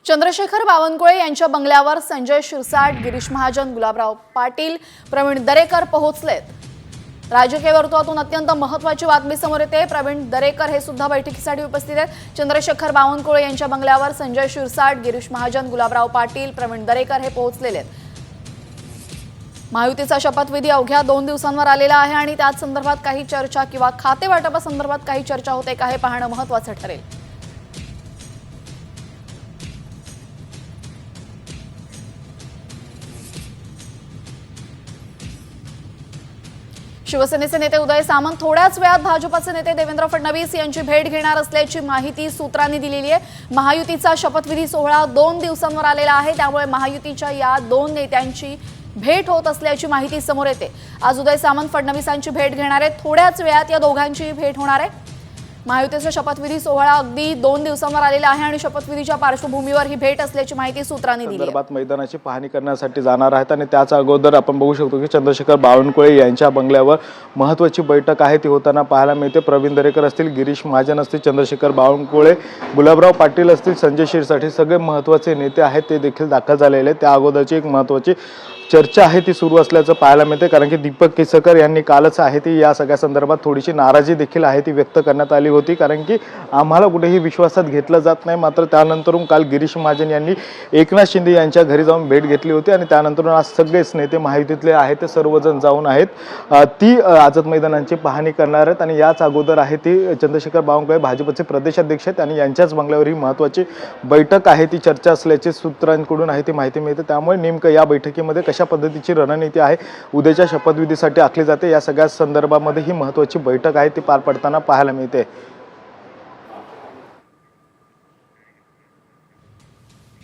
चंद्रशेखर बावनकुळे यांच्या बंगल्यावर संजय शिरसाट, गिरीश महाजन, गुलाबराव पाटील, प्रवीण दरेकर पोहोचलेत। राजकीय वर्तुळातून अत्यंत महत्त्वाची बातमी समोर येते। प्रवीण दरेकर हे सुद्धा बैठकीसाठी उपस्थित आहेत। चंद्रशेखर बावनकुळे यांच्या बंगल्यावर संजय शिरसाट, गिरीश महाजन, गुलाबराव पाटील, प्रवीण दरेकर हे पोहोचलेले आहेत। महायुतीचा शपथविधी अवघ्या 2 दिवसांवर आलेला आहे आणि त्याच संदर्भात काही चर्चा किंवा खाते वाटपासंदर्भात काही चर्चा होते का हे पाहणं महत्त्वाचं ठरेल। शिवसेनेचे नेते उदय सामंत थोड्याच वेळात भाजपचे नेते देवेंद्र फडणवीस यांची भेट घेणार असल्याची माहिती सूत्रांनी दिलेली आहे। महायुतीचा शपथविधी सोहळा 2 दिवसांवर आलेला आहे, त्यामुळे महायुतीच्या या 2 नेत्यांची भेट होत असल्याची माहिती समोर येते। आज उदय सामंत फडणवीसांची भेट घेणार आहेत। थोड्याच वेळात या दोघांची भेट होणार आहे। महायुतीचा शपथविधी सोहळा अगदी 2 दिवसांवर आलेला आहे आणि शपथविधीच्या पार्श्वभूमीवर ही भेट असल्याची माहिती सूत्रांनी दिली आहे। संदर्भात मैदानाची पाहणी करण्यासाठी जाणार आहेत आणि त्याच अगोदर आपण बघू शकतो की चंद्रशेखर बावनकुळे यांच्या बंगल्यावर महत्त्वाची बैठक आहे ती होताना पाहायला मिळते। प्रवीण दरेकर असतील, गिरीश महाजन असतील, चंद्रशेखर बावनकुळे, गुलाबराव पाटील असतील, संजय शिरसाट सगळे महत्त्वाचे नेते आहेत ते देखील दाखल झालेले आहेत। त्या अगोदरची एक महत्त्वाची चर्चा आहे ती सुरू असल्याचं पाहायला मिळते, कारण की दीपक केसरकर यांनी कालच आहे ती या सगळ्या संदर्भात थोडीशी नाराजी देखील आहे ती व्यक्त करण्यात आली होती, कारण की आम्हाला कुठेही विश्वासात घेतलं जात नाही। मात्र त्यानंतरून काल गिरीश महाजन यांनी एकनाथ शिंदे यांच्या घरी जाऊन भेट घेतली होती आणि त्यानंतरून आज सगळेच नेते महायुतीतले आहेत ते सर्वजण जाऊन आहेत ती आझाद मैदानाची पाहणी करणार आहेत। आणि याच अगोदर आहे ती चंद्रशेखर बावनकुळे भाजपचे प्रदेशाध्यक्ष आहेत आणि यांच्याच बंगल्यावर ही महत्त्वाची बैठक आहे ती चर्चा असल्याची सूत्रांकडून आहे ती माहिती मिळते। त्यामुळे नेमकं या बैठकीमध्ये कशा पद्धतीची रणनीती आहे उद्याच्या शपथविधीसाठी आखली जाते या सगळ्या संदर्भामध्ये ही महत्त्वाची बैठक आहे ती पार पडताना पाहायला मिळते।